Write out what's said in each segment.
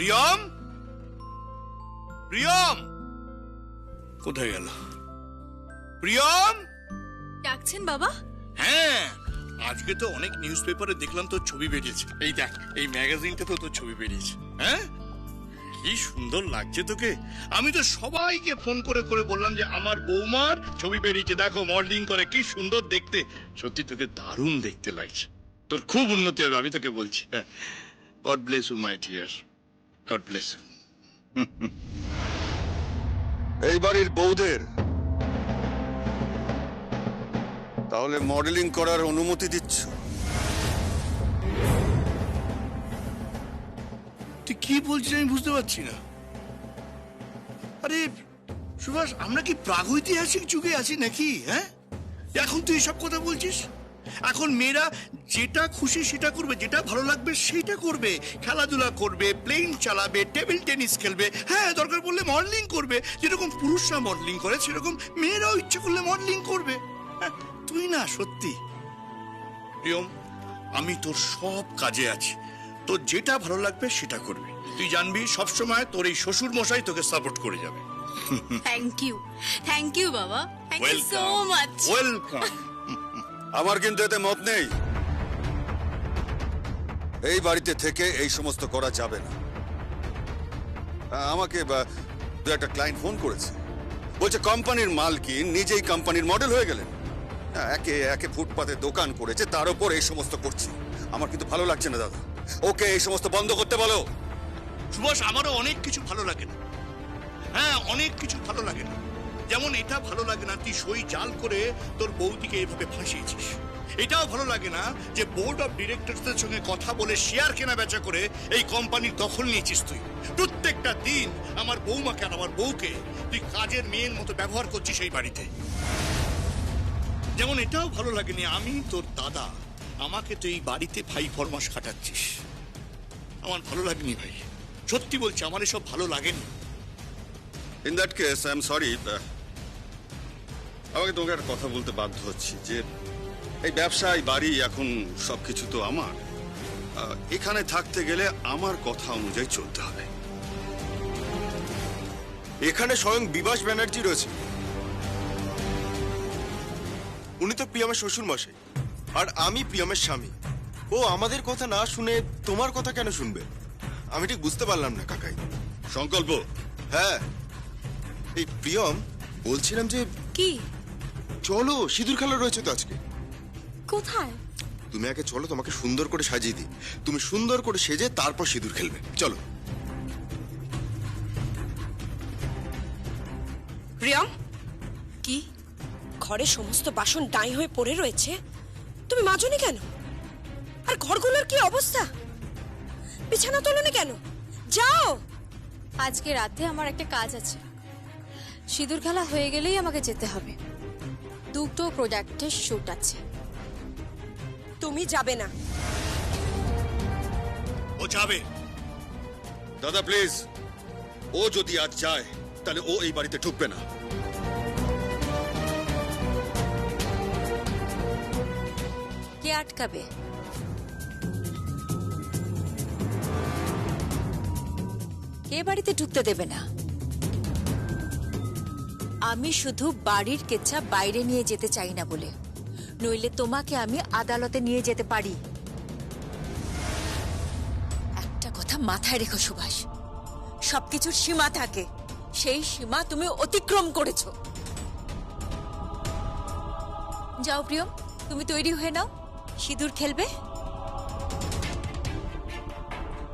প্রিয়ম, প্রিয়ম কোথায় গেল? প্রিয়ম! ডাকছেন বাবা? হ্যাঁ, আজকে তো অনেক নিউজ পেপারে দেখলাম তোর ছবি বেরিয়েছে। এই দেখ, এই ম্যাগাজিনটা তো তোর ছবি বেরিয়েছে। হ্যাঁ, কি সুন্দর লাগছে তোকে। আমি তো সবাইকে ফোন করে করে বললাম যে আমার বৌমার ছবি বেরিয়েছে, দেখো মডেলিং করে, কি সুন্দর দেখতে। সত্যি তোকে দারুণ দেখতে লাগছে, তোর খুব উন্নতি হবে, আমি তোকে বলছি। God bless you my dear, God bless you. এই বাড়ির বউদের তাহলে মডেলিং করার অনুমতি দিচ্ছ? তুই কি বলছিস আমি বুঝতে পারছি না। আরে সুভাষ, আমরা কি প্রাগৈতিহাসিক যুগে আছি নাকি? হ্যাঁ, এখন তুই এসব কথা বলছিস? এখন মেয়েরা যেটা খুশি সেটা করবে, যেটা ভালো লাগবে সেটা করবে। খেলাধুলা করবে, প্লেন চালাবে, টেবিল টেনিস খেলবে, হ্যাঁ দরকার পড়লে মডেলিং করবে। যেরকম পুরুষরা মডেলিং করে সেরকম মেয়েরাও ইচ্ছে করলে মডেলিং করবে। হ্যাঁ, তুই না সত্যি প্রিয়ম, আমি তোর সব কাজে আছি, তোর যেটা ভালো লাগবে সেটা করবি। তুই জানবি সবসময় তোর এই শ্বশুর মশাই তোকে সাপোর্ট করে যাবে। থ্যাংক ইউ বাবা, thank you so much. Welcome. আমার কিন্তু এতে মত নেই। এই বাড়িতে থেকে এই সমস্ত করা যাবে না। আমাকে দু একটা ক্লায়েন্ট ফোন করেছে, বলছে কোম্পানির মালকিন নিজেই কোম্পানির মডেল হয়ে গেলেন। একে একে ফুটপাতে দোকান করেছে, তার উপর এই সমস্ত করছে। আমার কিন্তু ভালো লাগছে না দাদা, ওকে এই সমস্ত বন্ধ করতে বলো। সুভাষ, আমারও অনেক কিছু ভালো লাগে না। হ্যাঁ, অনেক কিছু ভালো লাগে না। যেমন এটা ভালো লাগে না তুই সই জাল করে তোর বৌদিকে এভাবে ফাঁসিয়েছিস। এটাও ভালো লাগে না যে বোর্ড অফ ডিরেক্টরসদের সঙ্গে কথা বলে শেয়ার কেনা বেচা করে এই কোম্পানির দখল নিয়েছিস তুই। প্রত্যেকটা দিন আমার বৌমাকে আর আমার বউকে তুই কাজের মেয়ের মতো ব্যবহার করছিস এই বাড়িতে। যেমন এটাও ভালো লাগেনি আমি তোর দাদা, আমাকে তো এই বাড়িতে ভাই ফরমাস খাটাচ্ছিস। আমার ভালো লাগেনি ভাই, সত্যি বলছি, আমার এসব ভালো লাগেনি। In that case I am sorry, আমাকে তোমাকে একটা কথা বলতে বাধ্য হচ্ছি যে এই ব্যবসা, এই বাড়ি, এখন সবকিছু তো আমার। এখানে থাকতে গেলে আমার কথা অনুযায়ী চলতে হবে। এখানে স্বয়ং বিভাস ব্যানার্জি রয়েছে, উনি তো প্রিয়মের শ্বশুর মশাই, আর আমি প্রিয়মের স্বামী। ও আমাদের কথা না শুনে তোমার কথা কেন শুনবে? আমি ঠিক বুঝতে পারলাম না কাকাই। সংকল্প, হ্যাঁ, এই প্রিয়ম, বলছিলাম যে কি? চলো, সিঁদুর খেলা রয়েছে তো আজকে। কোথায়? তুমি আগে চলো, তোমাকে সুন্দর করে সাজিয়ে দিই। তুমি সুন্দর করে সেজে তারপর সিঁদুর খেলবে, চলো। প্রিয়ম, কি? ঘরে সমস্ত বাসন ডাই হয়ে পড়ে রয়েছে, তুমি মাজনি কেন? আর ঘরগুলোর কি অবস্থা? বিছানা তোলনি কেন? যাও। আজকে রাতে আমার একটা কাজ আছে, সিঁদুর খেলা হয়ে গেলেই আমাকে যেতে হবে। দুটো প্রোডাক্টের শুট আছে। তুমি যাবে না। ও যাবে। দাদা প্লিজ, ও যদি আজ যায় তাহলে ও এই বাড়িতে ঢুকবে না। কে আটকাবে? কে বাড়িতে ঢুকতে দেবে না? আমি শুধু বাড়ির কেচ্ছা বাইরে নিয়ে যেতে চাই না বলে, নইলে তোমাকে আমি আদালতে নিয়ে যেতে পারি। একটা কথা মাথায় রেখো সুভাষ, সবকিছুর সীমা থাকে, সেই সীমা তুমি অতিক্রম করেছো। যাও প্রিয়ম, তুমি তৈরি হয়ে নাও, সিঁদুর খেলবে।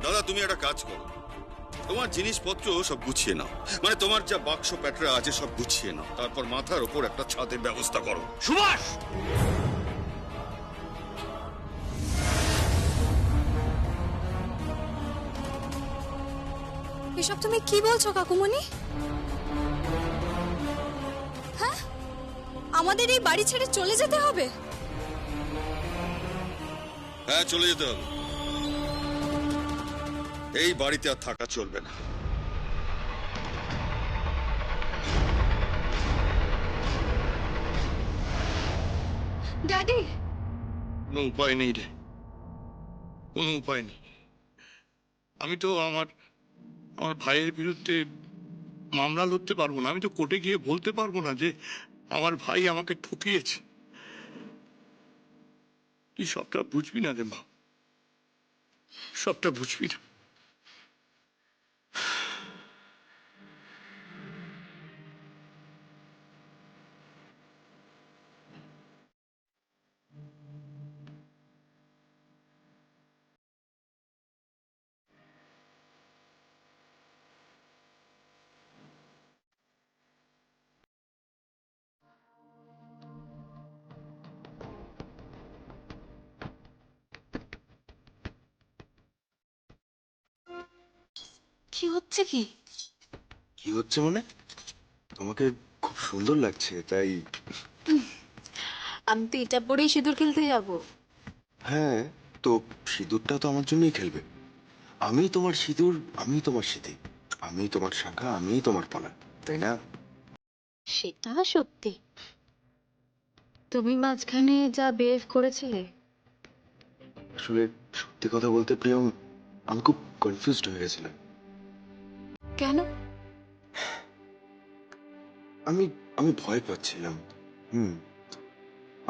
দাদা তুমি একটা কাজ করো, তোমার জিনিসপত্র সব গুছিয়ে নাও, মানে তোমার যা বাক্স প্যাটরা আছে সব গুছিয়ে নাও, তারপর মাথার ওপর একটা ছাদের ব্যবস্থা করো। সুভাষ! এসব তুমি কি বলছো কাকুমণি? হ্যাঁ, আমাদের এই বাড়ি ছেড়ে চলে যেতে হবে? হ্যাঁ, চলে যেতে হবে। এই বাড়িতে আর থাকা চলবে না। ড্যাডি, কোনো উপায় নেই রে, কোনো উপায় নেই। আমি তো আমার আমার ভাইয়ের বিরুদ্ধে মামলা লড়তে পারবো না, আমি তো কোর্টে গিয়ে বলতে পারবো না যে আমার ভাই আমাকে ঠকিয়েছে। তুই সবটা বুঝবি না রে মা, সবটা বুঝবি না। কি হচ্ছে কি? কি হচ্ছে মানে? তোমাকে খুব সুন্দর লাগছে তাই। আমি তো এটা পরেই সিঁদুর খেলতে যাব। হ্যাঁ, তো সিঁদুরটা তো আমার জন্যই খেলবে। আমি তোমার সিঁদুর, আমি তোমার স্মৃতি, আমি তোমার শাখা, আমি তোমার পলা, তাই না? সেটা সত্যি। তুমি মাঝখানে যা বিহেভ করেছিলে, আসলে সত্যি কথা বলতে প্রিয়ম, আমি খুব কনফিউজড হয়ে গেছিলাম। কেন? আমি আমি ভয় পাচ্ছিলাম।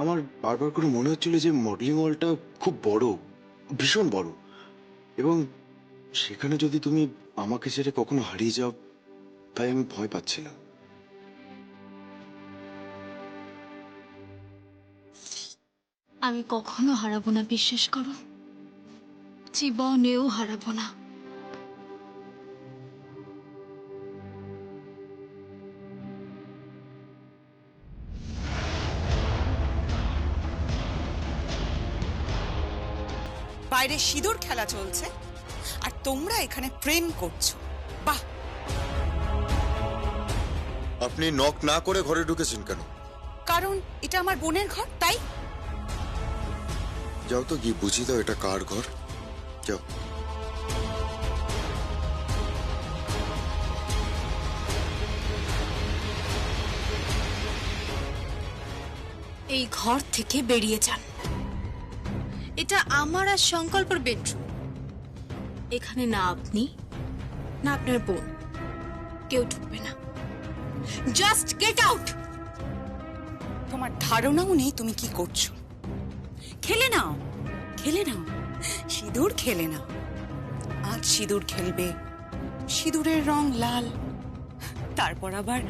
আমার বারবার করে মনে হচ্ছিল যে মডেলিং হলটা খুব বড়, ভীষণ বড়, এবং সেখানে যদি তুমি আমাকে ছেড়ে কখনো হারিয়ে যাও, তাই আমি ভয় পাচ্ছিলাম। আমি কখনো হারাবো না, বিশ্বাস করো। জীবনেও হারাবো না। বাইরে সিঁদুর খেলা চলছে আর তোমরা এখানে প্রেম করছো। বাহ! আপনি নক না করে ঘরে ঢুকেছেন কেন? কারণ এটা আমার বোনের ঘর, তাই। যাও তো গিয়ে বুঝি দাও এটা কার ঘর। যাও। এই ঘর থেকে বেরিয়ে যান। এটা আমার আর সংকল্পের বেডরুম। এখানে না আপনি না আপনার বোন কেউ ঢুকবে না। Just get out. তোমার ধারণাও নেই তুমি কি করছো। খেলে নাও, খেলে নাও, সিঁদুর খেলে নাও। আজ সিঁদুর খেলবে, সিঁদুরের রং লাল, তারপর আবার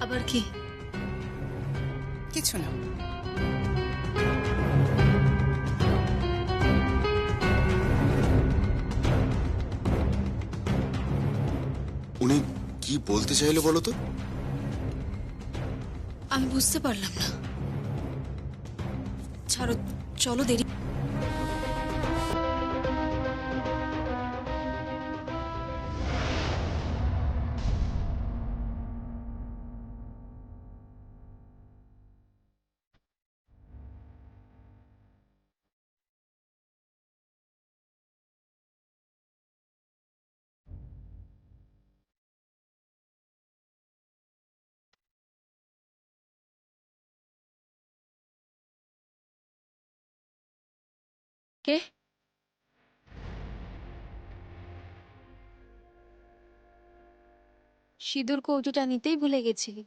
আবার কি? কিছু না। উনি কি বলতে চাইলো বলো তো? আমি বুঝতে পারলাম না। ছাড়ো, চলো দেরি। কে? সিঁদুর কৌটোটা নিতেই ভুলে গেছিলি।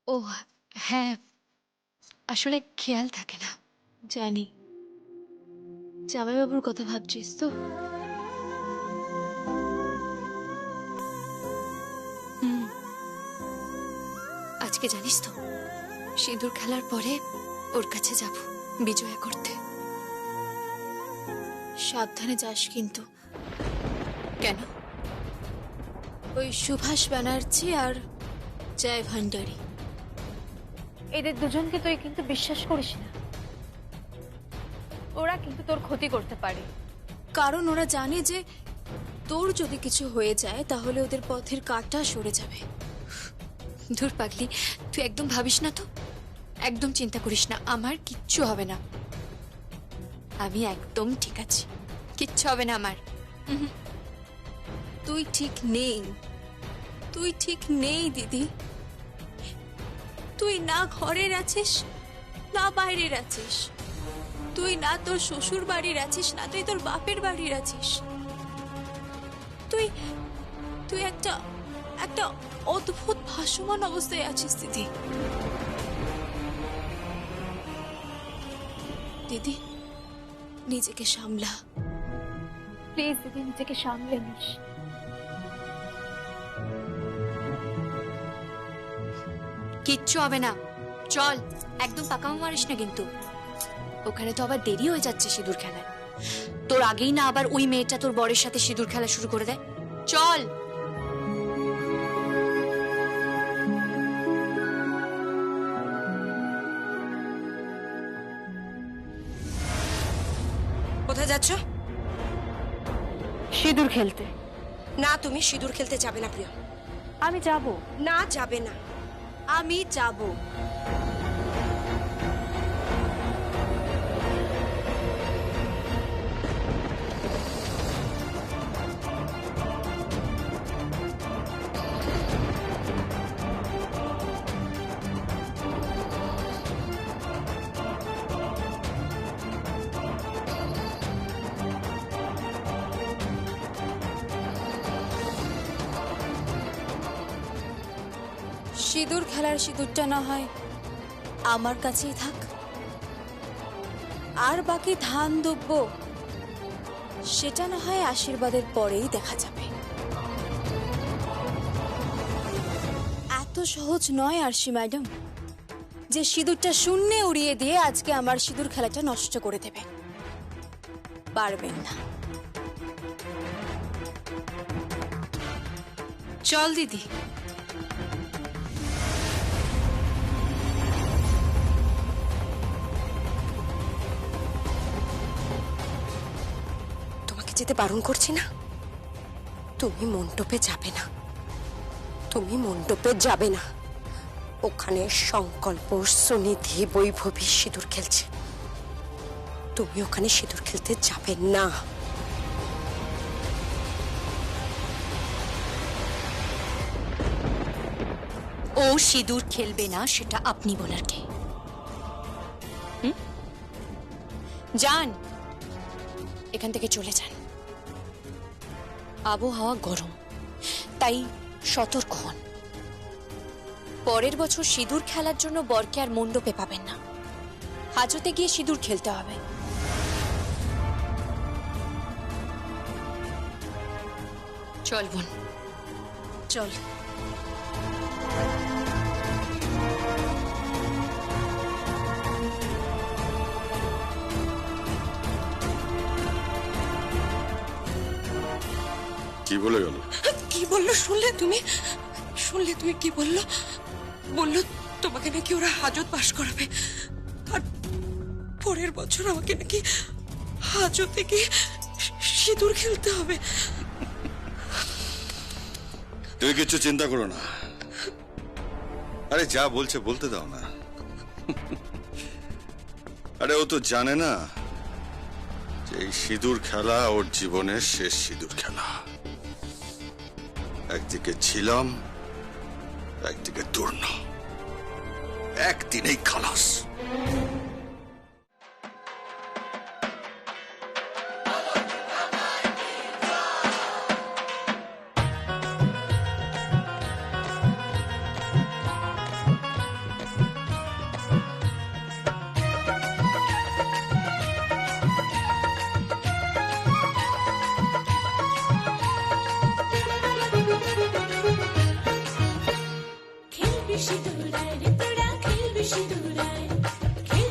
ও হ্যাঁ, আসলে খেয়াল থাকে না। জানি জামাইবাবুর কথা ভাবছিস তো। আজকে জানিস তো, সিঁদুর খেলার পরে ওর কাছে যাব বিজয়া করতে। সাবধানে যাস কিন্তু। কেন? ওই সুভাষ ব্যানার্জি আর জয় ভান্ডারী, এদের দুজনকে তুই কিন্তু বিশ্বাস করিস না। ওরা কিন্তু তোর ক্ষতি করতে পারে, কারণ ওরা জানে যে তোর যদি কিছু হয়ে যায় তাহলে ওদের পথের কাঁটা সরে যাবে। ধুর পাগলি, তুই একদম ভাবিস না তো, একদম চিন্তা করিস না, আমার কিচ্ছু হবে না। আমি একদম ঠিক আছি, কিচ্ছু হবে না আমার। তুই ঠিক নেই, তুই ঠিক নেই দিদি। তুই না ঘরের আছিস না বাইরের আছিস, তুই না তোর শ্বশুর বাড়ির আছিস, না তুই তোর বাপের বাড়ির আছিস। তুই তুই একটা একটা অদ্ভুত ভাসমান অবস্থায় আছিস দিদি। দিদি, নিজেকে সামলা প্লিজ দিদি, নিজেকে সামলে নিস। কিচ্ছু হবে না, চল। একদম পাকামো মারিস না কিন্তু, ওখানে তো আবার দেরি হয়ে যাচ্ছে সিঁদুর খেলায়। তোর আগেই না আবার ওই মেয়েটা তোর বরের সাথে সিঁদুর খেলা শুরু করে দেয়। চল। কোথায় যাচ্ছ? সিঁদুর খেলতে। না, তুমি সিঁদুর খেলতে যাবে না প্রিয়। আমি যাব। না, যাবে না। আমি যাব। সিঁদুর খেলার সিঁদুরটা না হয় আমার কাছেই থাক, আর বাকি ধান দুব্ব সেটা না হয় আশীর্বাদের পরেই দেখা যাবে। এত সহজ নয় আরশি ম্যাডাম যে সিঁদুরটা শূন্যে উড়িয়ে দিয়ে আজকে আমার সিঁদুর খেলাটা নষ্ট করে দেবে। পারবেন না। চল দিদি। যেতে বারণ করছি না, তুমি মণ্ডপে যাবে না, তুমি মণ্ডপে যাবে না। ওখানে সংকল্প, সুনিধি, বৈভবী সিঁদুর খেলছে, তুমি ওখানে সিঁদুর খেলতে যাবে না। ও সিঁদুর খেলবে না সেটা আপনি বলার কে? যান, এখান থেকে চলে যান। আবহাওয়া গরম, তাই সতর্ক হন। পরের বছর সিঁদুর খেলার জন্য বরকে আর মণ্ডপে পাবেন না, হাজতে গিয়ে সিঁদুর খেলতে হবে। চল বোন, চল। কি বলে গেল? কি বললো শুনলে তুমি? শুনলে তুমি কি বললো? বললো তোমাকে নাকি ওরা হাজত পাশ করাবে, আর পরের বছর আমাকে নাকি হাজতে গিয়ে সিঁদুর খেলতে হবে। তুমি কিছু চিন্তা করো না, আরে যা বলছে বলতে দাও না। আরে ও তো জানে না যে এই সিঁদুর খেলা ওর জীবনের শেষ সিঁদুর খেলা। একদিকে ছিলাম, একদিকে দূর্ণ, একদিনেই খালাস। খেলবি সিঁদুরায় রে তোরা, খেলবি সিঁদুরায়, খেলবি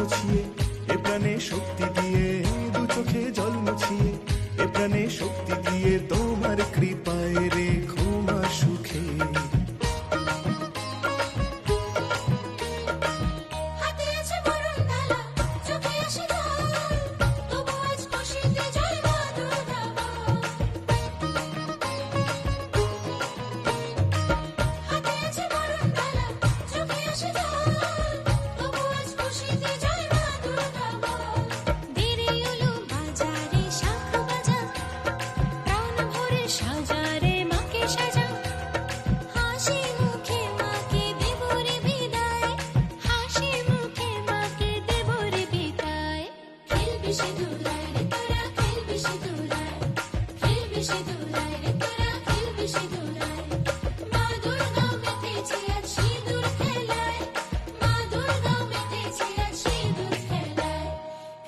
মুছিয়ে এ প্রাণে শক্তি দিয়ে, দু চোখে জল মুছিয়ে এ প্রাণে শক্তি দিয়ে, তোমার কৃপায় রেখো মা সুখে। হাতে আছে মরণ ডালা, চোখে আসে জল, তবু আজ খুশিতে জয় মা দুর্গা বল। হাতে আছে মরণ ডালা, চোখে আসে জল, তবু আজ খুশিতে জয় মা দুর্গা বল। দেরি হলো বাজারে শাঁখ বাজা, প্রাণ ভরে সাজারে মাকে সাজা, হাসি মুখে মাকে দেব রে বিদায়, হাসি মুখে মাকে দেব রে বিদায়। খেলবি সিঁদুরায় রে তোরা, খেলবি সিঁদুরায়, খেলবি সিঁদুরায় রে তোরা, খেলবি সিঁদুরায়। মা দুর্গা মেতেছে আজ সিঁদুর খেলায়, মা দুর্গা মেতেছে আজ সিঁদুর খেলায়।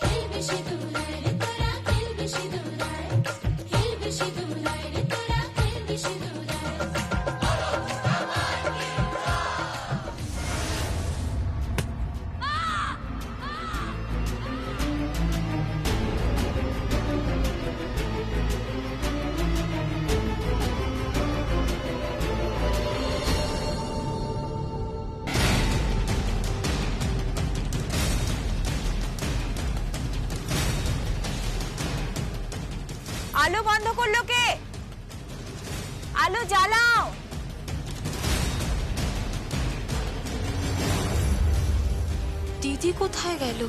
খেলবি সিঁদুরায় রে তোরা, খেলবি সিঁদুরায়, খেলবি সিঁদুরায় রে তোরা, খেলবি সিঁদুরায়। আলো বন্ধ করলো কে? আলো জ্বালাও। দিদি কোথায় গেল?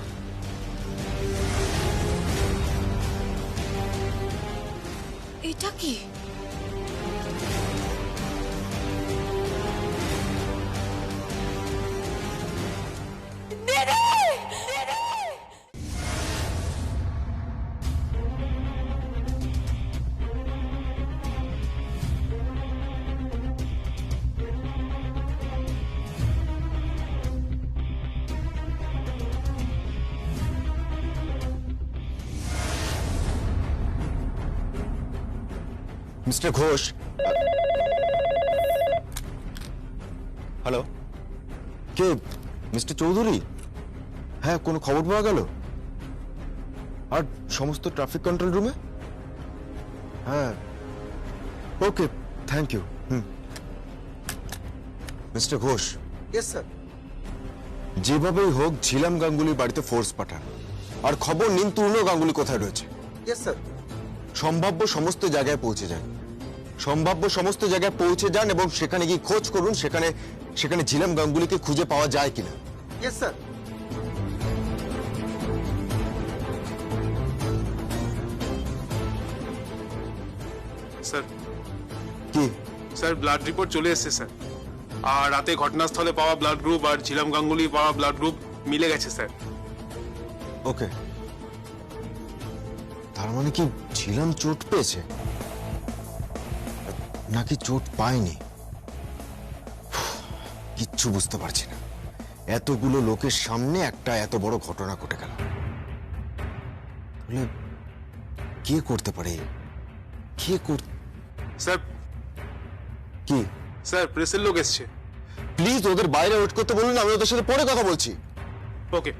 এটা কি? মিস্টার ঘোষ। হ্যালো, কে? মিস্টার চৌধুরী? হ্যাঁ, কোনো খবর পাওয়া গেল? আর সমস্ত ট্রাফিক কন্ট্রোল রুমে? হ্যাঁ, okay, thank you. Mister Ghosh. Yes sir. যেভাবেই হোক ঝিলাম গাঙ্গুলির বাড়িতে ফোর্স পাঠান, আর খবর নিন তুর্ণ গাঙ্গুলি কোথায় রয়েছে। Yes sir. সম্ভাব্য সমস্ত জায়গায় পৌঁছে যান, সম্ভাব্য সমস্ত জায়গায় পৌঁছে যান এবং সেখানে গিয়ে খোঁজ করুন সেখানে সেখানে ঝিলাম গাঙ্গুলিকে খুঁজে পাওয়া যায় কিনা। Yes sir. স্যার, কি? স্যার ব্লাড রিপোর্ট চলে এসেছে স্যার, আর রাতে ঘটনাস্থলে পাওয়া ব্লাড গ্রুপ আর ঝিলাম গাঙ্গুলি পাওয়া ব্লাড গ্রুপ মিলে গেছে স্যার। ওকে, তার মানে কি ঝিলাম চোট পেয়েছে নাকি চোট পায়নি? কিচ্ছু বুঝতে পারছি না। এতগুলো লোকের সামনে একটা এত বড় ঘটনা ঘটে গেল। কে করতে পারে? কে স্যার, কি? স্যার প্রেসের লোক এসছে। প্লিজ ওদের বাইরে ওয়েট করতে বলুন, আমি ওদের সাথে পরে কথা বলছি। ওকে।